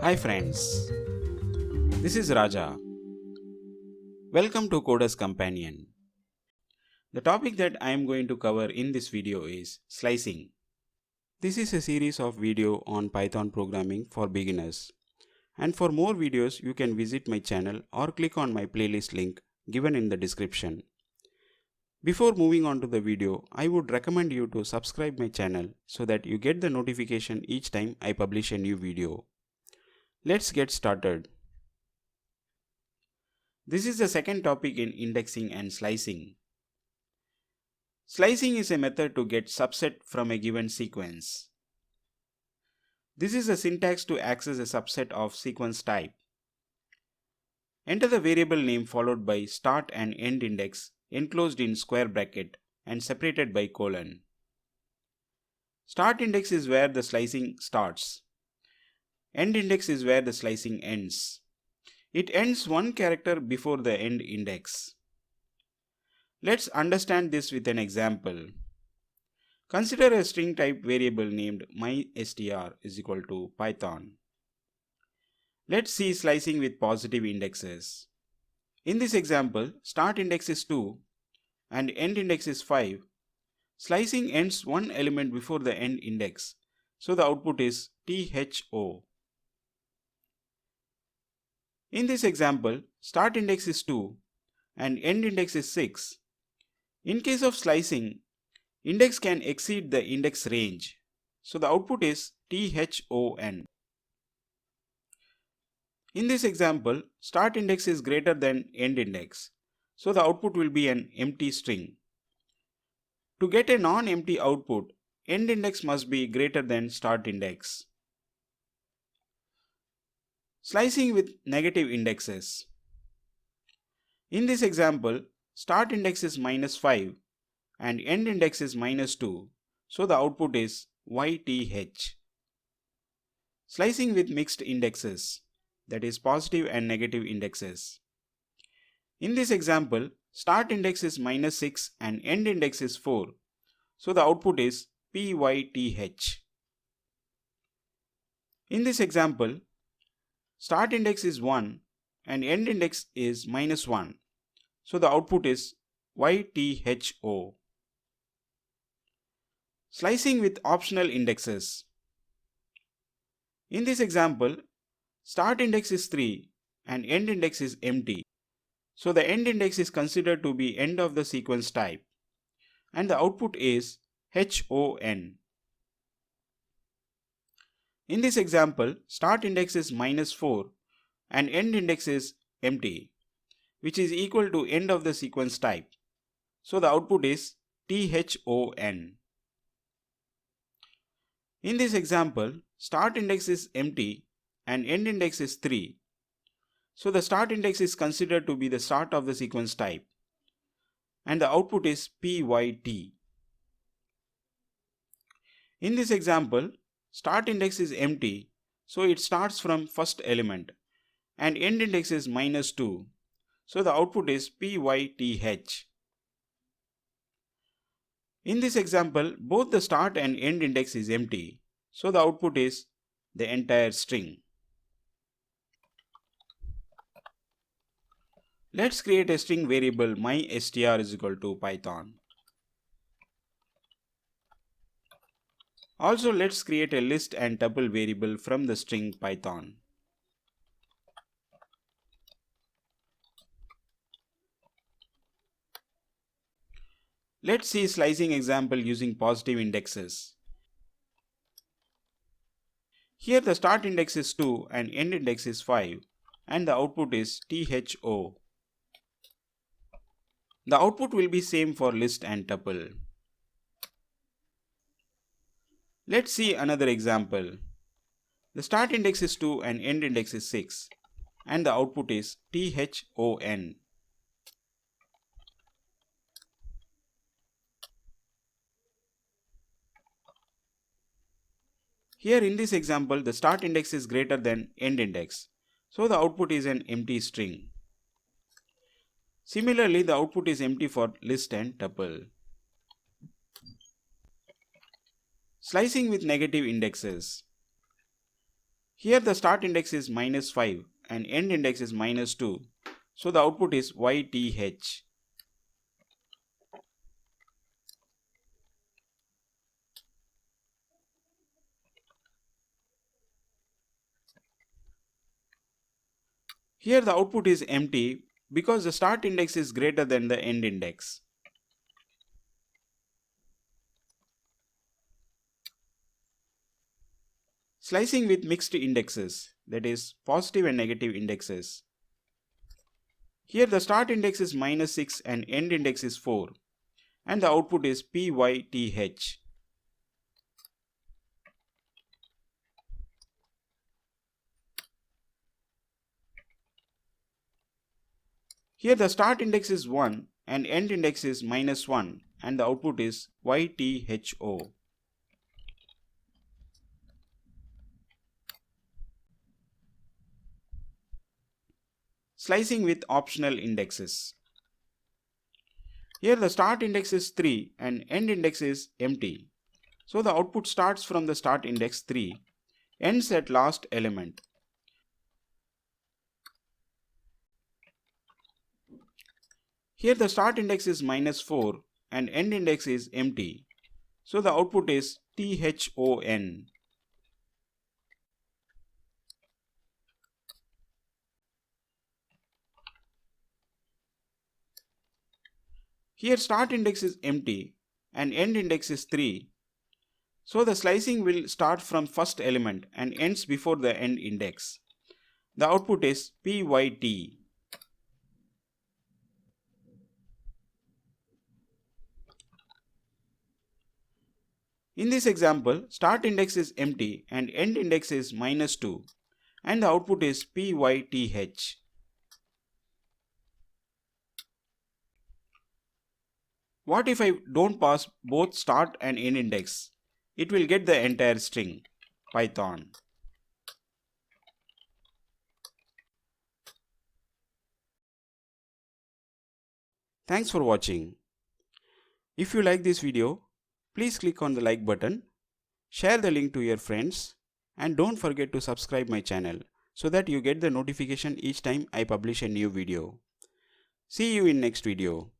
Hi friends, this is Raja. Welcome to Coder's Companion. The topic that I am going to cover in this video is slicing. This is a series of video on Python programming for beginners. And for more videos you can visit my channel or click on my playlist link given in the description. Before moving on to the video, I would recommend you to subscribe my channel so that you get the notification each time I publish a new video. Let's get started. This is the second topic in indexing and slicing. Slicing is a method to get subset from a given sequence. This is a syntax to access a subset of sequence type. Enter the variable name followed by start and end index enclosed in square bracket and separated by colon. Start index is where the slicing starts. End index is where the slicing ends. It ends one character before the end index. Let's understand this with an example. Consider a string type variable named mystr is equal to Python. Let's see slicing with positive indexes. In this example, start index is 2 and end index is 5. Slicing ends one element before the end index, so the output is THO. In this example, start index is 2 and end index is 6. In case of slicing, index can exceed the index range, so the output is THON. In this example, start index is greater than end index, so the output will be an empty string. To get a non-empty output, end index must be greater than start index. Slicing with negative indexes. In this example, start index is -5 and end index is -2, so the output is YTH. Slicing with mixed indexes, that is positive and negative indexes. In this example, start index is -6 and end index is 4, so the output is PYTH. In this example, start index is 1 and end index is -1, so the output is YTHO. Slicing with optional indexes. In this example, start index is 3 and end index is empty, so the end index is considered to be end of the sequence type, and the output is HON. In this example, start index is -4 and end index is empty, which is equal to end of the sequence type, so the output is THON. In this example, start index is empty and end index is 3, so the start index is considered to be the start of the sequence type, and the output is PYT. In this example, start index is empty, so it starts from first element, and end index is -2, so the output is PYTH. In this example, both the start and end index is empty, so the output is the entire string. Let's create a string variable mystr is equal to Python. Also, let's create a list and tuple variable from the string Python. Let's see slicing example using positive indexes. Here the start index is 2 and end index is 5, and the output is THO. The output will be same for list and tuple. Let's see another example. The start index is 2 and end index is 6, and the output is THON. Here in this example, the start index is greater than end index, so the output is an empty string. Similarly, the output is empty for list and tuple. Slicing with negative indexes. Here the start index is -5 and end index is -2. So the output is YTH. Here the output is empty because the start index is greater than the end index. Slicing with mixed indexes, that is positive and negative indexes. Here the start index is -6 and end index is 4 and the output is PYTH. Here the start index is 1 and end index is -1 and the output is YTHO. Slicing with optional indexes. Here the start index is 3 and end index is empty. So the output starts from the start index 3, ends at last element. Here the start index is -4 and end index is empty. So the output is THON. Here start index is empty and end index is 3. So the slicing will start from first element and ends before the end index. The output is PYT. In this example, start index is empty and end index is -2 and the output is PYTH. What if I don't pass both start and end index? It will get the entire string. Python. Thanks for watching. If you like this video, please click on the like button, share the link to your friends, and don't forget to subscribe my channel so that you get the notification each time I publish a new video. See you in next video.